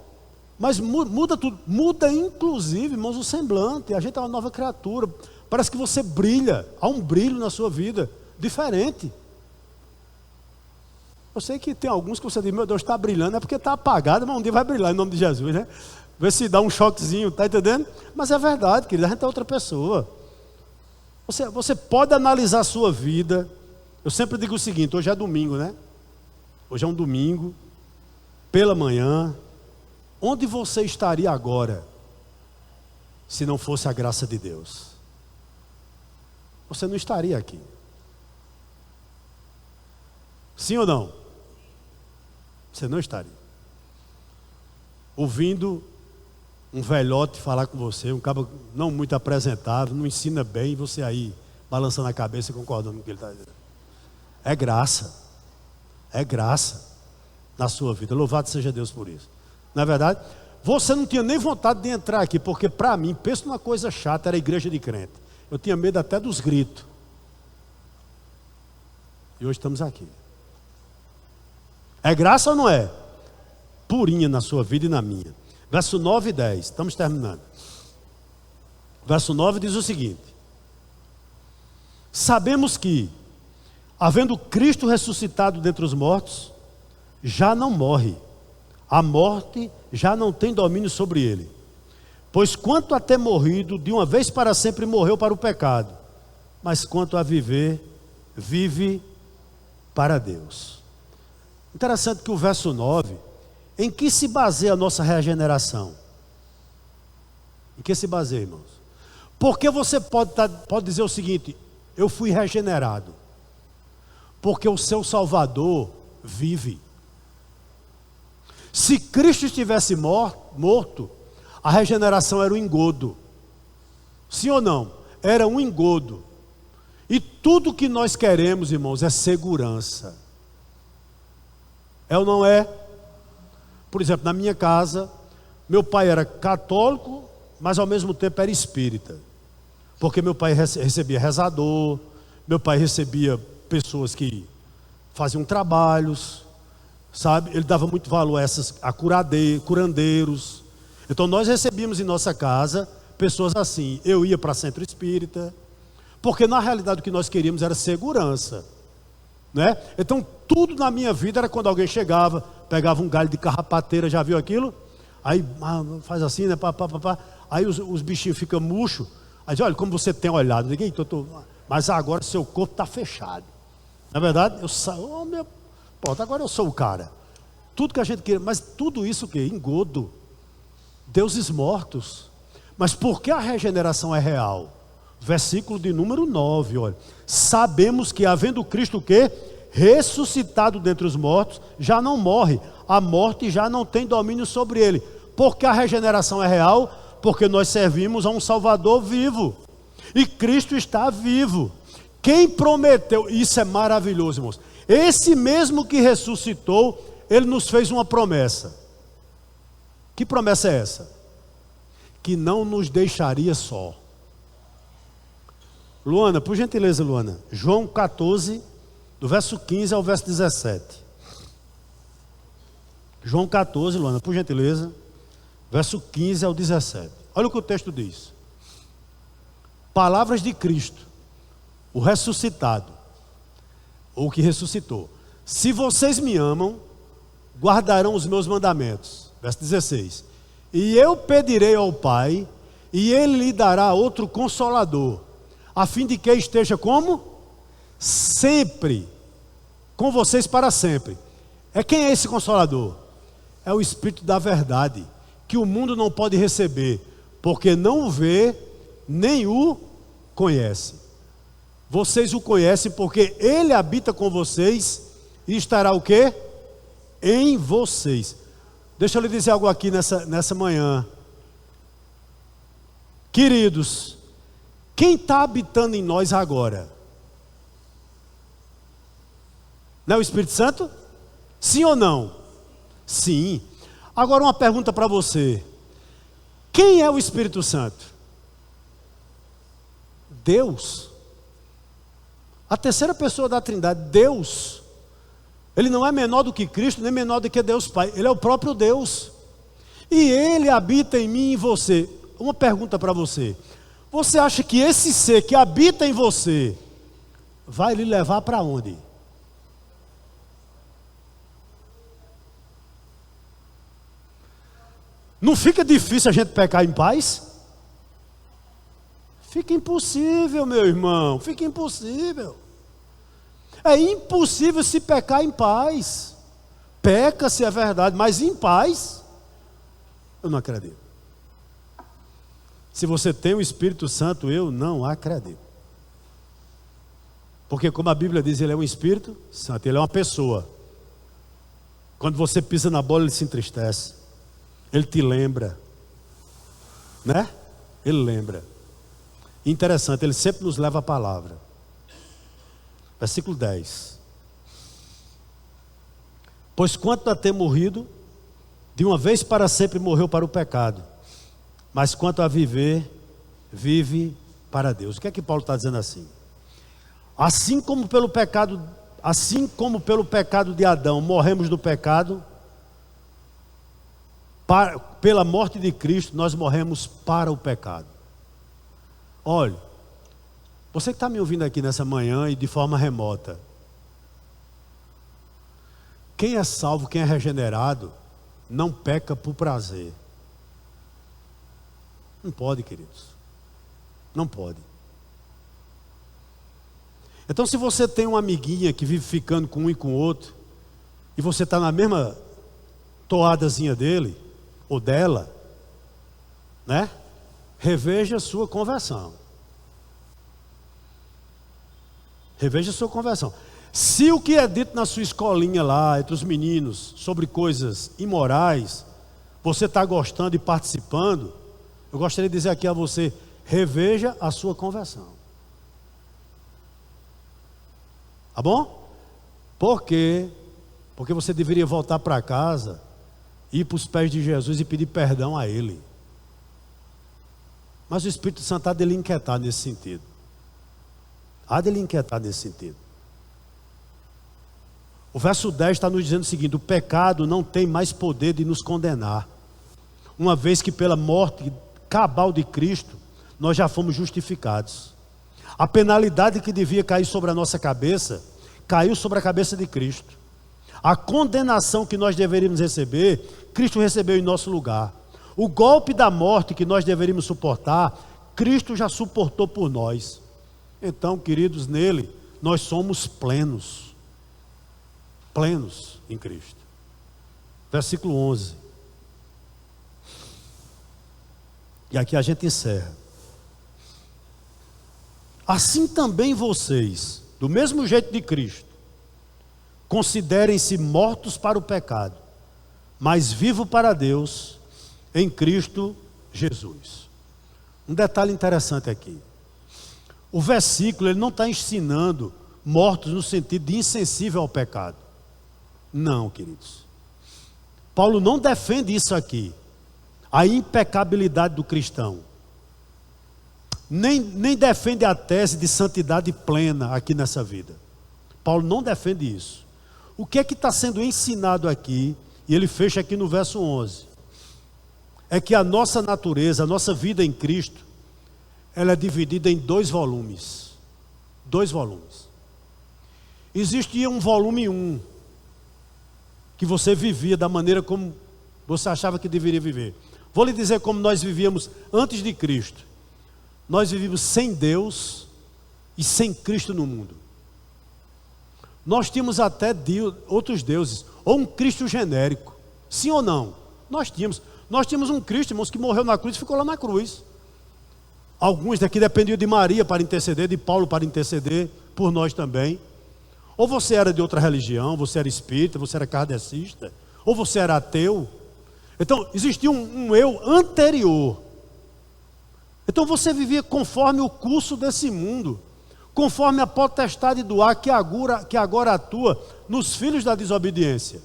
Mas muda tudo, muda inclusive, irmãos, o semblante. A gente é uma nova criatura, parece que você brilha, há um brilho na sua vida, diferente. Eu sei que tem alguns que você diz, meu Deus, está brilhando, é porque está apagado, mas um dia vai brilhar em nome de Jesus, né? Vê se dá um choquezinho, tá entendendo? Mas é verdade, querido, a gente é outra pessoa. Você pode analisar a sua vida. Eu sempre digo o seguinte, hoje é domingo, né? Hoje é um domingo, pela manhã. Onde você estaria agora, se não fosse a graça de Deus? Você não estaria aqui. Sim ou não? Você não estaria. Ouvindo um velhote falar com você, um cara não muito apresentável, não ensina bem, e você aí balançando a cabeça e concordando com o que ele está dizendo. É graça na sua vida. Louvado seja Deus por isso. Não é verdade? Você não tinha nem vontade de entrar aqui, porque para mim, pensa numa coisa chata, era a igreja de crente. Eu tinha medo até dos gritos. E hoje estamos aqui. É graça ou não é? Purinha na sua vida e na minha. Verso 9 e 10, estamos terminando. Verso 9 diz o seguinte: sabemos que, havendo Cristo ressuscitado dentre os mortos, já não morre. A morte já não tem domínio sobre ele. Pois quanto a ter morrido, de uma vez para sempre morreu para o pecado. Mas quanto a viver, vive para Deus. Interessante que o verso 9, em que se baseia a nossa regeneração? Em que se baseia, irmãos? Porque você pode dizer o seguinte: eu fui regenerado. Porque o seu Salvador vive. Se Cristo estivesse morto, a regeneração era um engodo. Sim ou não? Era um engodo. E tudo que nós queremos, irmãos, é segurança. É ou não é? Por exemplo, na minha casa, meu pai era católico, mas ao mesmo tempo era espírita. Porque meu pai recebia rezador, meu pai recebia pessoas que faziam trabalhos, sabe? Ele dava muito valor a curandeiros. Então nós recebíamos em nossa casa pessoas assim. Eu ia para centro espírita, porque na realidade o que nós queríamos era segurança, né? Então tudo na minha vida era quando alguém chegava, pegava um galho de carrapateira, já viu aquilo? Aí faz assim, né? Aí os bichinhos ficam murchos. Aí diz, olha como você tem olhado. Ninguém, mas agora seu corpo está fechado. Na verdade, agora eu sou o cara. Tudo que a gente queria, mas tudo isso o quê? Engodo. Deuses mortos. Mas por que a regeneração é real? Versículo de número 9, olha. Sabemos que havendo Cristo o quê? Ressuscitado dentre os mortos, já não morre. A morte já não tem domínio sobre ele. Por que a regeneração é real? Porque nós servimos a um Salvador vivo. E Cristo está vivo. Quem prometeu, isso é maravilhoso, irmãos. Esse mesmo que ressuscitou, ele nos fez uma promessa. Que promessa é essa? Que não nos deixaria só. Luana, por gentileza, Luana. João 14, do verso 15 ao verso 17. João 14, Luana, por gentileza. Verso 15 ao 17. Olha o que o texto diz. Palavras de Cristo, o ressuscitado, ou que ressuscitou. Se vocês me amam, guardarão os meus mandamentos. Verso 16. E eu pedirei ao Pai, e Ele lhe dará outro consolador, a fim de que esteja como? Sempre com vocês para sempre. Quem é esse Consolador? É o Espírito da verdade, que o mundo não pode receber, porque não o vê, nem o conhece. Vocês o conhecem porque Ele habita com vocês e estará o quê? Em vocês. Deixa eu lhe dizer algo aqui nessa manhã. Queridos, quem está habitando em nós agora? Não é o Espírito Santo? Sim ou não? Sim. Agora uma pergunta para você. Quem é o Espírito Santo? Deus. A terceira pessoa da Trindade, Deus. Ele não é menor do que Cristo, nem menor do que Deus Pai. Ele é o próprio Deus. E Ele habita em mim e em você. Uma pergunta para você. Você acha que esse ser que habita em você vai lhe levar para onde? Não fica difícil a gente pecar em paz? Fica impossível, meu irmão. Fica impossível. É impossível se pecar em paz. Peca-se, é verdade, mas em paz, eu não acredito. Se você tem o Espírito Santo, eu não acredito. Porque como a Bíblia diz, Ele é um Espírito Santo, Ele é uma pessoa. Quando você pisa na bola, Ele se entristece. Ele te lembra. Né? Ele lembra. Interessante, Ele sempre nos leva a palavra. Versículo 10. Pois quanto a ter morrido, de uma vez para sempre morreu para o pecado. Mas quanto a viver, vive para Deus. O que é que Paulo está dizendo assim? Assim como pelo pecado de Adão morremos do pecado, pela morte de Cristo nós morremos para o pecado. Olha, você que está me ouvindo aqui nessa manhã e de forma remota, quem é salvo, quem é regenerado, não peca por prazer. Não pode, queridos. Não pode. Então, se você tem uma amiguinha que vive ficando com um e com o outro, e você está na mesma toadazinha dele, ou dela, né? Reveja a sua conversão. Reveja a sua conversão. Se o que é dito na sua escolinha lá, entre os meninos, sobre coisas imorais, você está gostando e participando, eu gostaria de dizer aqui a você, reveja a sua conversão. Tá bom? Por quê? Porque você deveria voltar para casa, ir para os pés de Jesus e pedir perdão a Ele. Mas o Espírito Santo há de lhe inquietar nesse sentido. Há de lhe inquietar nesse sentido. O verso 10 está nos dizendo o seguinte: o pecado não tem mais poder de nos condenar, uma vez que pela morte cabal de Cristo, nós já fomos justificados. A penalidade que devia cair sobre a nossa cabeça, caiu sobre a cabeça de Cristo. A condenação que nós deveríamos receber, Cristo recebeu em nosso lugar. O golpe da morte que nós deveríamos suportar, Cristo já suportou por nós. Então, queridos, nele, nós somos plenos. Plenos em Cristo. Versículo 11. E aqui a gente encerra. Assim também vocês, do mesmo jeito de Cristo, considerem-se mortos para o pecado, mas vivos para Deus em Cristo Jesus. Um detalhe interessante aqui. O versículo ele não está ensinando mortos no sentido de insensível ao pecado. Não, queridos. Paulo não defende isso aqui. A impecabilidade do cristão. Nem defende a tese de santidade plena aqui nessa vida. Paulo não defende isso. O que é que está sendo ensinado aqui, e ele fecha aqui no verso 11, é que a nossa natureza, a nossa vida em Cristo, ela é dividida em 2 volumes. 2 volumes. Existia um volume 1, que você vivia da maneira como você achava que deveria viver. Vou lhe dizer como nós vivíamos antes de Cristo. Nós vivíamos sem Deus e sem Cristo no mundo. Nós tínhamos até outros deuses, ou um Cristo genérico. Sim ou não? Nós tínhamos. Nós tínhamos um Cristo, irmãos, que morreu na cruz e ficou lá na cruz. Alguns daqui dependiam de Maria para interceder, de Paulo para interceder, por nós também. Ou você era de outra religião, você era espírita, você era kardecista, ou você era ateu. Então, existia um eu anterior. Então você vivia conforme o curso desse mundo, conforme a potestade do ar que agora atua nos filhos da desobediência.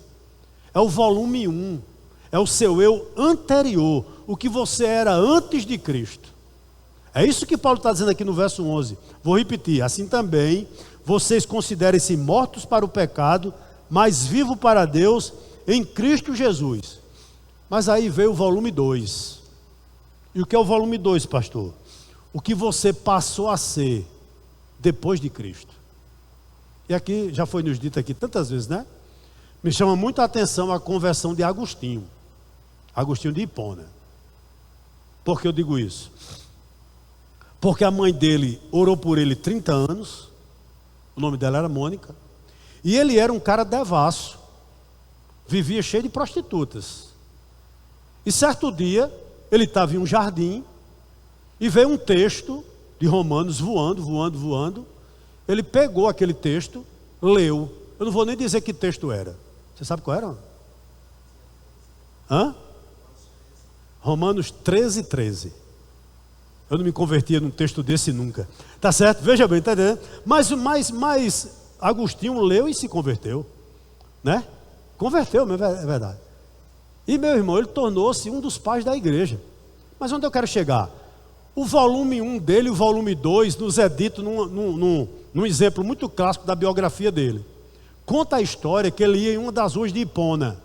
É o volume 1, é o seu eu anterior, o que você era antes de Cristo. É isso que Paulo está dizendo aqui no verso 11. Vou repetir: assim também vocês considerem-se mortos para o pecado, mas vivos para Deus em Cristo Jesus. Mas aí veio o volume 2. E o que é o volume 2, pastor? O que você passou a ser depois de Cristo. E aqui, já foi nos dito aqui tantas vezes, né? Me chama muito a atenção a conversão de Agostinho. Agostinho de Hipona. Por que eu digo isso? Porque a mãe dele orou por ele 30 anos. O nome dela era Mônica. E ele era um cara devasso. Vivia cheio de prostitutas. E certo dia, ele estava em um jardim e veio um texto de Romanos voando. Ele pegou aquele texto, leu. Eu não vou nem dizer que texto era. Você sabe qual era? Romanos 13. Eu não me convertia num texto desse nunca. Tá certo? Veja bem, tá entendendo? Mas Agostinho leu e se converteu. Né? Converteu mesmo, é verdade. E meu irmão, ele tornou-se um dos pais da igreja. Mas onde eu quero chegar? O volume 1 dele e o volume 2 nos é dito num exemplo muito clássico da biografia dele. Conta a história que ele ia em uma das ruas de Hipona,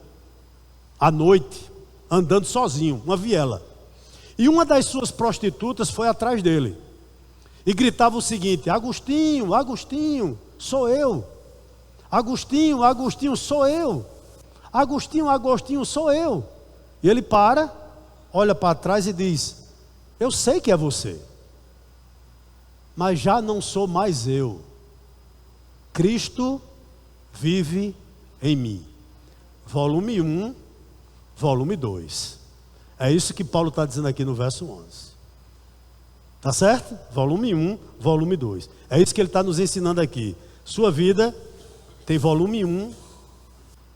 à noite, andando sozinho, uma viela. E uma das suas prostitutas foi atrás dele e gritava o seguinte: Agostinho, Agostinho, sou eu. Agostinho, Agostinho, sou eu. Agostinho, Agostinho, sou eu. E ele para, olha para trás e diz: eu sei que é você, mas já não sou mais eu. Cristo vive em mim. Volume 1, volume 2. É isso que Paulo está dizendo aqui no verso 11. Tá certo? Volume 1, volume 2. É isso que ele está nos ensinando aqui. Sua vida tem volume 1,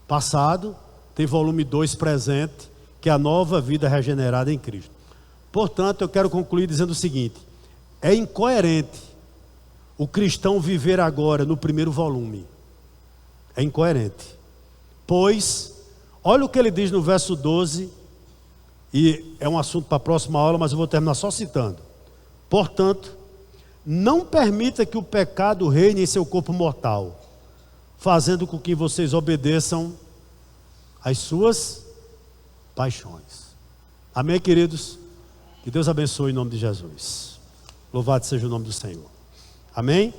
passado, tem volume 2, presente, que é a nova vida regenerada em Cristo. Portanto, eu quero concluir dizendo o seguinte: é incoerente o cristão viver agora no primeiro volume. É incoerente. Pois, olha o que ele diz no verso 12, e é um assunto para a próxima aula, mas eu vou terminar só citando. Portanto, não permita que o pecado reine em seu corpo mortal, fazendo com que vocês obedeçam às suas paixões. Amém, queridos? Que Deus abençoe em nome de Jesus. Louvado seja o nome do Senhor. Amém?